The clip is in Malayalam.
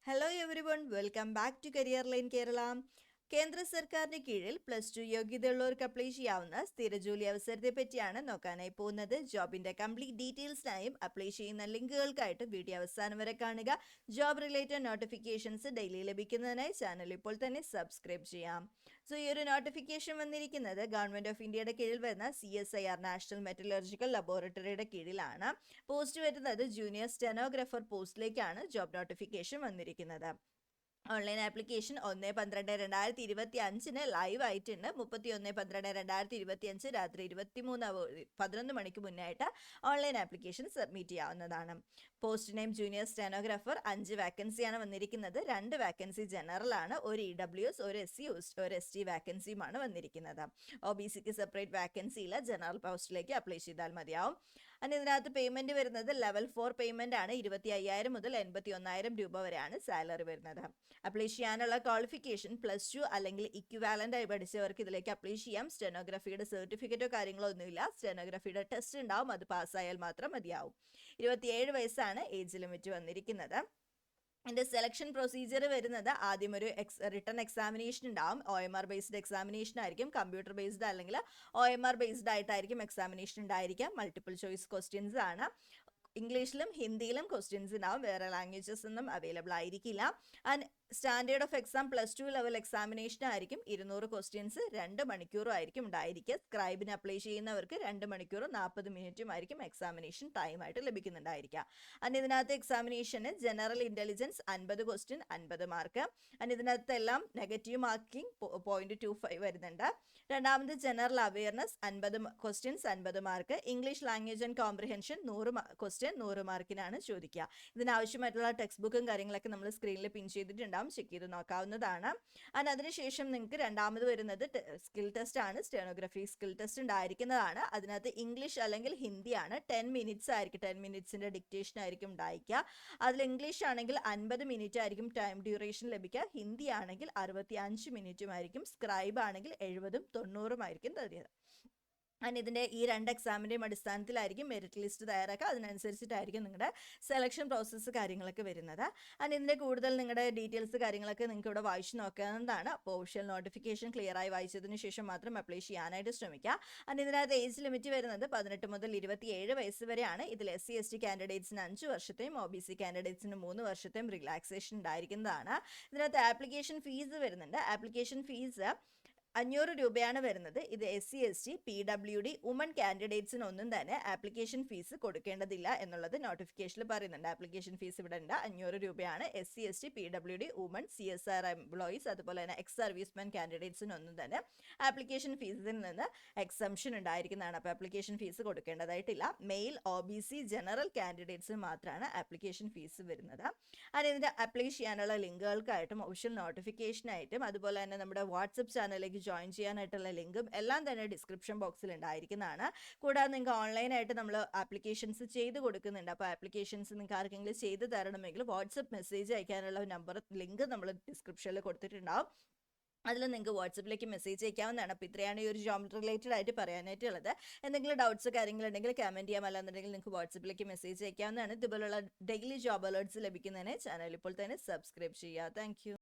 Hello everyone, welcome back to career line Kerala. കേന്ദ്ര സർക്കാരിന് കീഴിൽ +2 യോഗ്യതയുള്ളവർക്ക് അപ്ലൈ ചെയ്യാവുന്ന സ്ഥിര ജോലി അവസരത്തെ പറ്റിയാണ് നോക്കാനായി പോകുന്നത്. ജോബിന്റെ കംപ്ലീറ്റ് ഡീറ്റെയിൽസിനായും അപ്ലൈ ചെയ്യുന്ന ലിങ്കുകൾക്കായിട്ട് വീഡിയോ അവസാനം വരെ കാണുക. ജോബ് റിലേറ്റഡ് നോട്ടിഫിക്കേഷൻസ് ഡെയിലി ലഭിക്കുന്നതിനായി ചാനൽ ഇപ്പോൾ തന്നെ സബ്സ്ക്രൈബ് ചെയ്യാം. ഈ ഒരു നോട്ടിഫിക്കേഷൻ വന്നിരിക്കുന്നത് ഗവൺമെന്റ് ഓഫ് ഇന്ത്യയുടെ കീഴിൽ വരുന്ന CSIR നാഷണൽ മെറ്റലർജിക്കൽ ലബോറട്ടറിയുടെ കീഴിലാണ്. പോസ്റ്റ് വരുന്നത് ജൂനിയർ സ്റ്റെനോഗ്രാഫർ പോസ്റ്റിലേക്കാണ് ജോബ് നോട്ടിഫിക്കേഷൻ വന്നിരിക്കുന്നത്. ഓൺലൈൻ ആപ്ലിക്കേഷൻ 1/12/2025 ലൈവ് ആയിട്ടുണ്ട്. 31/12/2025 രാത്രി 11 മണിക്ക് മുന്നായിട്ട് ഓൺലൈൻ ആപ്ലിക്കേഷൻ സബ്മിറ്റ് ചെയ്യാവുന്നതാണ്. Post name junior stenographer. 5 വാക്കൻസിയാണ് വന്നിരിക്കുന്നത്. 2 വാക്കൻസി ജനറൽ ആണ്, ഒരു EWS, ഒരു SC, ഒരു ST വാക്കൻസിയുമാണ് വന്നിരിക്കുന്നത്. OBCക്ക് സെപ്പറേറ്റ് വാക്കൻസി ഇല്ല. ജനറൽ പോസ്റ്റിലേക്ക് അപ്ലൈ ചെയ്താൽ മതിയാവും. ഇതിനകത്ത് പേയ്മെന്റ് വരുന്നത് ലെവൽ 4 പേയ്മെന്റ് ആണ്. 25,000 മുതൽ 81,000 രൂപ വരെയാണ് സാലറി വരുന്നത്. അപ്ലൈ ചെയ്യാനുള്ള ക്വാളിഫിക്കേഷൻ +2 അല്ലെങ്കിൽ ഇക്വിവാലന്റ് ആയി പഠിച്ചവർക്ക് ഇതിലേക്ക് അപ്ലൈ ചെയ്യാം. സ്റ്റെനോഗ്രാഫിയുടെ സർട്ടിഫിക്കറ്റോ കാര്യങ്ങളോ ഒന്നുമില്ല. സ്റ്റെനോഗ്രാഫിയുടെ ടെസ്റ്റ് ഉണ്ടാവും, അത് പാസ്സായാൽ മാത്രം മതിയാവും. 27 വയസ്സാണ് ഏജ് ലിമിറ്റ് വന്നിരിക്കുന്നത്. ഇതിന്റെ സെലക്ഷൻ പ്രൊസീജിയർ വരുന്നത് ആദ്യം ഒരു റിട്ടൺ എക്സാമിനേഷൻ ഉണ്ടാവും. OMR ബേസ്ഡ് എക്സാമിനേഷൻ ആയിരിക്കും. കമ്പ്യൂട്ടർ ബേസ്ഡ് അല്ലെങ്കിൽ OMR ബേസ്ഡ് ആയിട്ടായിരിക്കും എക്സാമിനേഷൻ ഉണ്ടായിരിക്കാം. മൾട്ടിപ്പിൾ ചോയ്സ് ക്വസ്റ്റ്യൻസ് ആണ്. ഇംഗ്ലീഷിലും ഹിന്ദിയിലും ക്വസ്റ്റ്യൻസ് ഉണ്ടാവും. വേറെ ലാംഗ്വേജസ് ഒന്നും അവൈലബിൾ ആയിരിക്കില്ല. And standard of exam +2 level examination ആയിരിക്കും. 200 ക്വസ്റ്റ്യൻസ് 2 മണിക്കൂറും ആയിരിക്കും ഉണ്ടായിരിക്കുക. സ്ക്രൈബിന് അപ്ലൈ ചെയ്യുന്നവർക്ക് 2 മണിക്കൂറും 40 മിനിറ്റും ആയിരിക്കും എക്സാമിനേഷൻ ടൈം ആയിട്ട് ലഭിക്കുന്നുണ്ടായിരിക്കുക. ഇതിനകത്ത് എക്സാമിനേഷന് ജനറൽ ഇന്റലിജൻസ് 50 ക്വസ്റ്റ്യൻ 50 മാർക്ക്. ഇതിനകത്ത് എല്ലാം നെഗറ്റീവ് മാർക്കിംഗ് 0.25 വരുന്നുണ്ട്. രണ്ടാമത് general awareness 50 questions 50 mark. English language and comprehension 100 question 100 മാർക്കിനാണ് ചോദിക്കുക. ഇതിനാവശ്യമായിട്ടുള്ള ടെക്സ്റ്റ് ബുക്കും കാര്യങ്ങളൊക്കെ നമ്മൾ സ്ക്രീനിൽ പിൻ ചെയ്തിട്ടുണ്ടാവും, ചെക്ക് ചെയ്ത് നോക്കാവുന്നതാണ്. അതിനുശേഷം നിങ്ങൾക്ക് രണ്ടാമത് വരുന്നത് സ്കിൽ ടെസ്റ്റ് ആണ്. സ്റ്റെനോഗ്രഫി സ്കിൽ ടെസ്റ്റ് ഉണ്ടായിരിക്കുന്നതാണ്. അതിനകത്ത് ഇംഗ്ലീഷ് അല്ലെങ്കിൽ ഹിന്ദിയാണ്. 10 മിനിറ്റ്സ് ആയിരിക്കും. 10 മിനിറ്റ്സിന്റെ ഡിക്റ്റേഷൻ ആയിരിക്കും ഉണ്ടായിരിക്കുക. അതിൽ ഇംഗ്ലീഷ് ആണെങ്കിൽ 50 മിനിറ്റ് ആയിരിക്കും ടൈം ഡ്യൂറേഷൻ ലഭിക്കുക. ഹിന്ദി ആണെങ്കിൽ 65 മിനിറ്റും ആയിരിക്കും. സ്ക്രൈബ് ആണെങ്കിൽ 70ഉം 90ഉം ആയിരിക്കും തരുന്നത്. ഇതിന്റെ ഈ 2 എക്സാമിന്റെയും അടിസ്ഥാനത്തിലായിരിക്കും മെറിറ്റ് ലിസ്റ്റ് തയ്യാറാക്കുക. അതിനനുസരിച്ചിട്ടായിരിക്കും നിങ്ങളുടെ സെലക്ഷൻ പ്രോസസ്സ് കാര്യങ്ങളൊക്കെ വരുന്നത്. ഇതിന്റെ കൂടുതൽ നിങ്ങളുടെ ഡീറ്റെയിൽസ് കാര്യങ്ങളൊക്കെ നിങ്ങൾക്ക് ഇവിടെ വായിച്ചു നോക്കാവുന്നതാണ്. അപ്പോൾ ഒഫീഷ്യൽ നോട്ടിഫിക്കേഷൻ ക്ലിയർ ആയി വായിച്ചതിന് ശേഷം മാത്രം അപ്ലൈ ചെയ്യാനായിട്ട് ശ്രമിക്കുക. ഇതിനകത്ത് ഏജ് ലിമിറ്റ് വരുന്നത് 18 മുതൽ 27 വയസ്സ് വരെയാണ്. ഇതിൽ SC ST കാൻഡിഡേറ്റ്സിന് 5 വർഷത്തെയും OBC കാൻഡിഡേറ്റ്സിന് 3 വർഷത്തെയും റിലാക്സേഷൻ ഉണ്ടായിരിക്കുന്നതാണ്. ഇതിനകത്ത് ആപ്ലിക്കേഷൻ ഫീസ് വരുന്നുണ്ട്. ആപ്ലിക്കേഷൻ ഫീസ് 500 രൂപയാണ് വരുന്നത്. ഇത് SC ST PWD വുമൺ കാൻഡിഡേറ്റ്സിന് ഒന്നും തന്നെ ആപ്ലിക്കേഷൻ ഫീസ് കൊടുക്കേണ്ടതില്ല എന്നുള്ളത് നോട്ടിഫിക്കേഷനിൽ പറയുന്നുണ്ട്. ആപ്ലിക്കേഷൻ ഫീസ് ഇവിടെ ഉണ്ട്, 500 രൂപയാണ്. SC ST PWD woman CSR employees അതുപോലെ തന്നെ എക്സ് സർവീസ്മെൻ കാൻഡിഡേറ്റ്സിനൊന്നും തന്നെ ആപ്ലിക്കേഷൻ ഫീസിൽ നിന്ന് എക്സംഷൻ ഉണ്ടായിരിക്കുന്നതാണ്. അപ്പോൾ ആപ്ലിക്കേഷൻ ഫീസ് കൊടുക്കേണ്ടതായിട്ടില്ല. മെയിൽ OBC ജനറൽ കാൻഡിഡേറ്റ്സിന് മാത്രമാണ് ആപ്ലിക്കേഷൻ ഫീസ് വരുന്നത്. ഇതിന്റെ അപ്ലൈ ചെയ്യാനുള്ള ലിങ്കുകൾക്കായിട്ടും ഒഫീഷ്യൽ നോട്ടിഫിക്കേഷനായിട്ടും അതുപോലെ തന്നെ നമ്മുടെ വാട്സപ്പ് ചാനലിലേക്ക് ജോയിൻ ചെയ്യാനായിട്ടുള്ള ലിങ്കും എല്ലാം തന്നെ ഡിസ്ക്രിപ്ഷൻ ബോക്സിൽ ഉണ്ടായിരിക്കുന്നതാണ്. കൂടാതെ നിങ്ങൾക്ക് ഓൺലൈനായിട്ട് നമ്മൾ ആപ്ലിക്കേഷൻസ് ചെയ്ത് കൊടുക്കുന്നുണ്ട്. അപ്പോൾ ആപ്ലിക്കേഷൻസ് നിങ്ങൾക്ക് ആർക്കെങ്കിലും ചെയ്ത് തരണമെങ്കിൽ വാട്സപ്പ് മെസ്സേജ് അയക്കാനുള്ള ലിങ്ക് നമ്മൾ ഡിസ്ക്രിപ്ഷനിൽ കൊടുത്തിട്ടുണ്ടാവും. അതിൽ നിങ്ങൾക്ക് വാട്സപ്പിലേക്ക് മെസ്സേജ് അയക്കാവുന്നതാണ്. അപ്പോൾ ഇത്രയാണ് ഈ ഒരു ജോബ് റിലേറ്റഡ് ആയിട്ട് പറയാനായിട്ടുള്ളത്. എന്തെങ്കിലും ഡൗട്ട്സ് കാര്യങ്ങളുണ്ടെങ്കിൽ കമൻറ്റ് ചെയ്യാം, അല്ലാന്നുണ്ടെങ്കിൽ നിങ്ങൾക്ക് വാട്സപ്പിലേക്ക് മെസ്സേജ് അയക്കാവുന്നതാണ്. ഇതുപോലുള്ള ഡെയിലി ജോബ് അലേർട്ട്സ് ലഭിക്കുന്നതിന് ചാനൽ ഇപ്പോൾ തന്നെ സബ്സ്ക്രൈബ് ചെയ്യുക. താങ്ക്